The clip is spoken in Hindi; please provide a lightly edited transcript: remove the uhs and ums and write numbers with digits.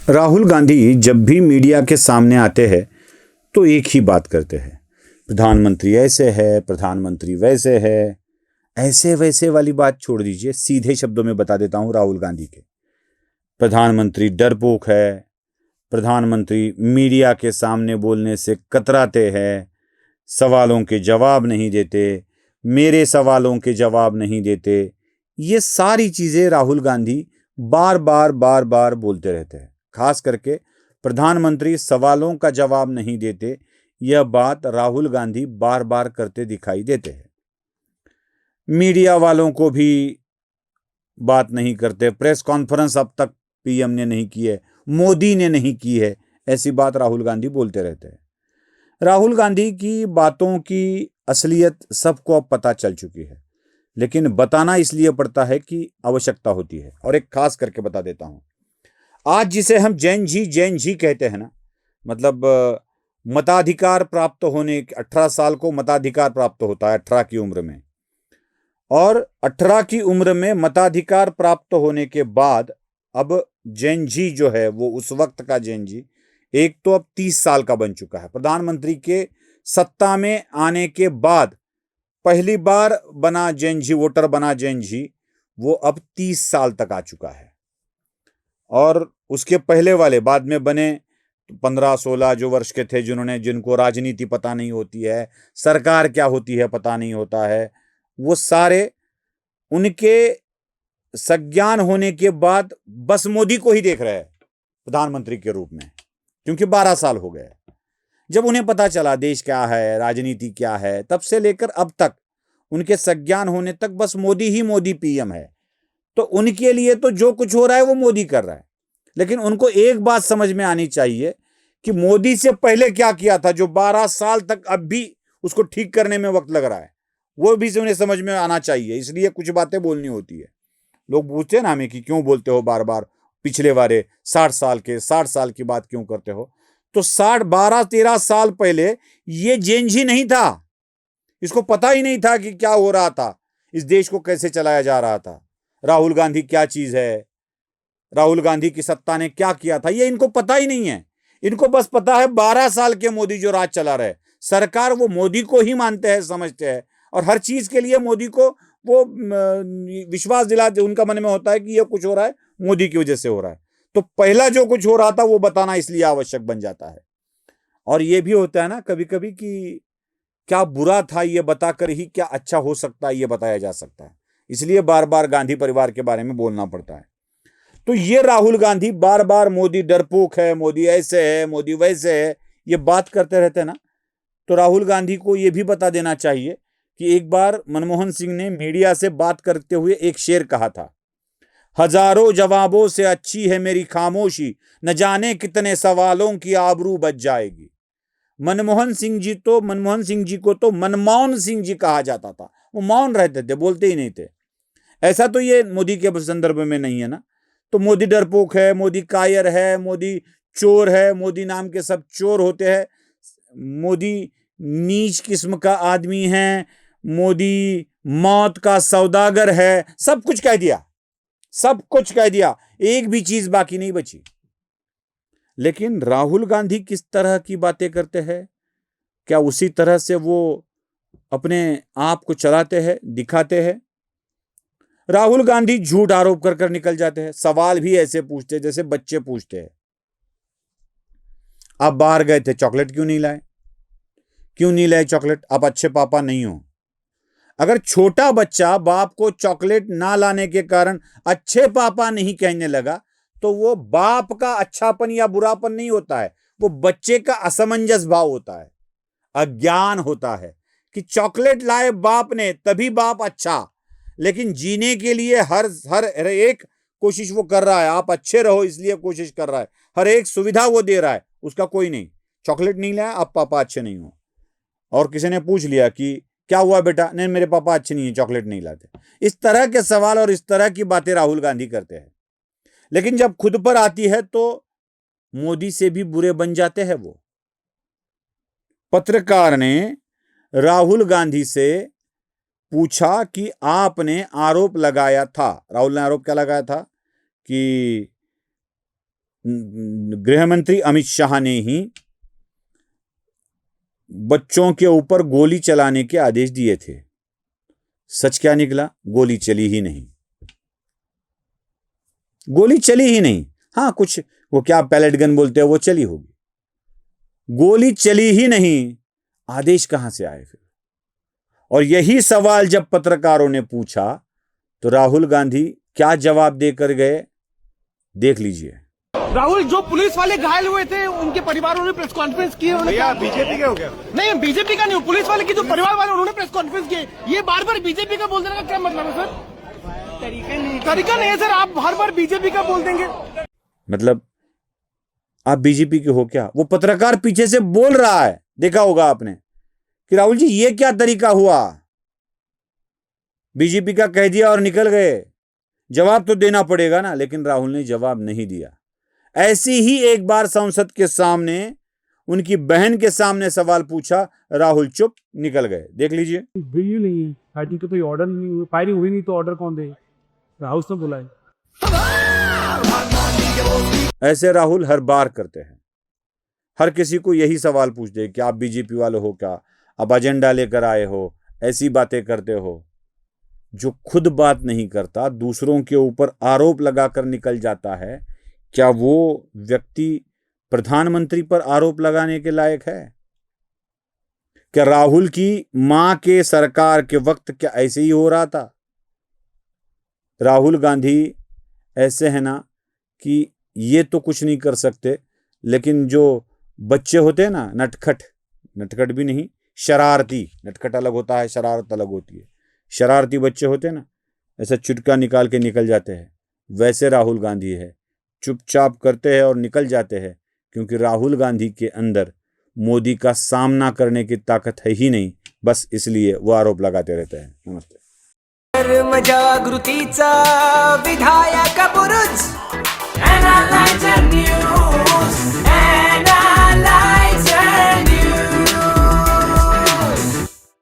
राहुल गांधी जब भी मीडिया के सामने आते हैं तो एक ही बात करते हैं। प्रधानमंत्री ऐसे है, प्रधानमंत्री वैसे है। ऐसे वैसे वाली बात छोड़ दीजिए, सीधे शब्दों में बता देता हूं राहुल गांधी के। प्रधानमंत्री डरपोक है, प्रधानमंत्री मीडिया के सामने बोलने से कतराते हैं, सवालों के जवाब नहीं देते, मेरे सवालों के जवाब नहीं देते। ये सारी चीज़ें राहुल गांधी बार बार बोलते रहते हैं। खास करके प्रधानमंत्री सवालों का जवाब नहीं देते, यह बात राहुल गांधी बार बार करते दिखाई देते हैं। मीडिया वालों को भी बात नहीं करते। प्रेस कॉन्फ्रेंस अब तक पीएम ने नहीं की है, मोदी ने नहीं की है, ऐसी बात राहुल गांधी बोलते रहते हैं। राहुल गांधी की बातों की असलियत सबको अब पता चल चुकी है, लेकिन बताना इसलिए पड़ता है कि आवश्यकता होती है। और एक खास करके बता देता हूं, आज जिसे हम जैन जी कहते हैं ना, मतलब मताधिकार प्राप्त होने 18 साल को मताधिकार प्राप्त होता है 18 की उम्र में, और 18 की उम्र में मताधिकार प्राप्त होने के बाद अब जैन जी जो है वो उस वक्त का जैन जी एक तो अब 30 साल का बन चुका है। प्रधानमंत्री के सत्ता में आने के बाद पहली बार बना जैन जी, वोटर बना जैन जी, वो अब 30 साल तक आ चुका है। और उसके पहले वाले बाद में बने 15-16 जो वर्ष के थे, जिनको राजनीति पता नहीं होती है, सरकार क्या होती है पता नहीं होता है, वो सारे उनके संज्ञान होने के बाद बस मोदी को ही देख रहे हैं प्रधानमंत्री के रूप में, क्योंकि 12 साल हो गए जब उन्हें पता चला देश क्या है, राजनीति क्या है। तब से लेकर अब तक उनके संज्ञान होने तक बस मोदी ही मोदी पीएम है। तो उनके लिए तो जो कुछ हो रहा है वो मोदी कर रहा है। लेकिन उनको एक बात समझ में आनी चाहिए कि मोदी से पहले क्या किया था, जो 12 साल तक अब भी उसको ठीक करने में वक्त लग रहा है, वो भी उन्हें समझ में आना चाहिए। इसलिए कुछ बातें बोलनी होती है। लोग पूछते हैं ना हमें कि क्यों बोलते हो बार बार पिछले वाले 60 साल की बात क्यों करते हो। तो 12-13 साल पहले ये जैन जी नहीं था, इसको पता ही नहीं था कि क्या हो रहा था, इस देश को कैसे चलाया जा रहा था, राहुल गांधी क्या चीज है, राहुल गांधी की सत्ता ने क्या किया था, ये इनको पता ही नहीं है। इनको बस पता है 12 साल के मोदी जो राज चला रहे, सरकार वो मोदी को ही मानते हैं, समझते हैं, और हर चीज के लिए मोदी को वो विश्वास दिलाते। उनका मन में होता है कि ये कुछ हो रहा है मोदी की वजह से हो रहा है। तो पहला जो कुछ हो रहा था वो बताना इसलिए आवश्यक बन जाता है। और ये भी होता है ना कभी कभी कि क्या बुरा था ये बताकर ही क्या अच्छा हो सकता है ये बताया जा सकता है। इसलिए बार बार गांधी परिवार के बारे में बोलना पड़ता है। तो ये राहुल गांधी बार बार मोदी डरपोक है, मोदी ऐसे है, मोदी वैसे है, ये बात करते रहते हैं ना। तो राहुल गांधी को ये भी बता देना चाहिए कि एक बार मनमोहन सिंह ने मीडिया से बात करते हुए एक शेर कहा था, हजारों जवाबों से अच्छी है मेरी खामोशी, न जाने कितने सवालों की आबरू बच जाएगी। मनमोहन सिंह जी को तो मनमोहन सिंह जी कहा जाता था। वो मौन रहते थे, बोलते ही नहीं थे। ऐसा तो ये मोदी के संदर्भ में नहीं है ना। तो मोदी डरपोक है, मोदी कायर है, मोदी चोर है, मोदी नाम के सब चोर होते हैं, मोदी नीच किस्म का आदमी है, मोदी मौत का सौदागर है, सब कुछ कह दिया, सब कुछ कह दिया, एक भी चीज बाकी नहीं बची। लेकिन राहुल गांधी किस तरह की बातें करते हैं, क्या उसी तरह से वो अपने आप को चलाते हैं, दिखाते हैं? राहुल गांधी झूठ आरोप कर कर निकल जाते हैं। सवाल भी ऐसे पूछते हैं जैसे बच्चे पूछते हैं, आप बाहर गए थे, चॉकलेट क्यों नहीं लाए? क्यों नहीं लाए चॉकलेट? आप अच्छे पापा नहीं हो। अगर छोटा बच्चा बाप को चॉकलेट ना लाने के कारण अच्छे पापा नहीं कहने लगा, तो वो बाप का अच्छापन या बुरापन नहीं होता है, वो बच्चे का असमंजस भाव होता है, अज्ञान होता है कि चॉकलेट लाए बाप ने तभी बाप अच्छा। लेकिन जीने के लिए हर एक कोशिश वो कर रहा है, आप अच्छे रहो इसलिए कोशिश कर रहा है, हर एक सुविधा वो दे रहा है, उसका कोई नहीं। चॉकलेट नहीं लाया, आप पापा अच्छे नहीं हो। और किसी ने पूछ लिया कि क्या हुआ बेटा? नहीं, मेरे पापा अच्छे नहीं है, चॉकलेट नहीं लाते। इस तरह के सवाल और इस तरह की बातें राहुल गांधी करते हैं। लेकिन जब खुद पर आती है तो मोदी से भी बुरे बन जाते हैं वो। पत्रकार ने राहुल गांधी से पूछा कि आपने आरोप लगाया था, राहुल ने आरोप क्या लगाया था कि गृह मंत्री अमित शाह ने ही बच्चों के ऊपर गोली चलाने के आदेश दिए थे। सच क्या निकला? गोली चली ही नहीं। गोली चली ही नहीं। हाँ, कुछ वो क्या पैलेट गन बोलते हैं वो चली होगी, गोली चली ही नहीं। आदेश कहां से आए फिर? और यही सवाल जब पत्रकारों ने पूछा तो राहुल गांधी क्या जवाब देकर गए, देख लीजिए। राहुल, जो पुलिस वाले घायल हुए थे उनके परिवारों ने प्रेस कॉन्फ्रेंस की। भैया बीजेपी का हो गया? नहीं, बीजेपी का नहीं, पुलिस वाले की जो परिवार वाले उन्होंने प्रेस कॉन्फ्रेंस की। ये बार बार बीजेपी का बोल देने का क्या मतलब है सर? तरीका नहीं है सर, आप हर बार बीजेपी का बोल देंगे। मतलब आप बीजेपी के हो क्या? वो पत्रकार पीछे से बोल रहा है, देखा होगा आपने कि राहुल जी ये क्या तरीका हुआ, बीजेपी का कह दिया और निकल गए। जवाब तो देना पड़ेगा ना, लेकिन राहुल ने जवाब नहीं दिया। ऐसी ही एक बार संसद के सामने उनकी बहन के सामने सवाल पूछा, राहुल चुप, निकल गए। देख लीजिए। वीडियो नहीं है, फाइटिंग का कोई ऑर्डर नहीं हुआ, फायरिंग हुई नहीं तो ऑर्डर कौन दे? राहुल ने बोला है। ऐसे राहुल हर बार करते हैं, हर किसी को यही सवाल पूछते हैं कि आप बीजेपी वाले हो क्या, अब एजेंडा लेकर आए हो, ऐसी बातें करते हो। जो खुद बात नहीं करता, दूसरों के ऊपर आरोप लगाकर निकल जाता है, क्या वो व्यक्ति प्रधानमंत्री पर आरोप लगाने के लायक है? क्या राहुल की मां के सरकार के वक्त क्या ऐसे ही हो रहा था? राहुल गांधी ऐसे है ना कि ये तो कुछ नहीं कर सकते, लेकिन जो बच्चे होते हैं ना, नटखट भी नहीं, शरारती, नटखट अलग होता है, शरारत अलग होती है। शरारती बच्चे होते हैं ना, ऐसा चुटका निकाल के निकल जाते हैं, वैसे राहुल गांधी है, चुपचाप करते हैं और निकल जाते हैं, क्योंकि राहुल गांधी के अंदर मोदी का सामना करने की ताकत है ही नहीं, बस इसलिए वो आरोप लगाते रहते हैं। नमस्ते। जागृतीचा विधायक बुरुज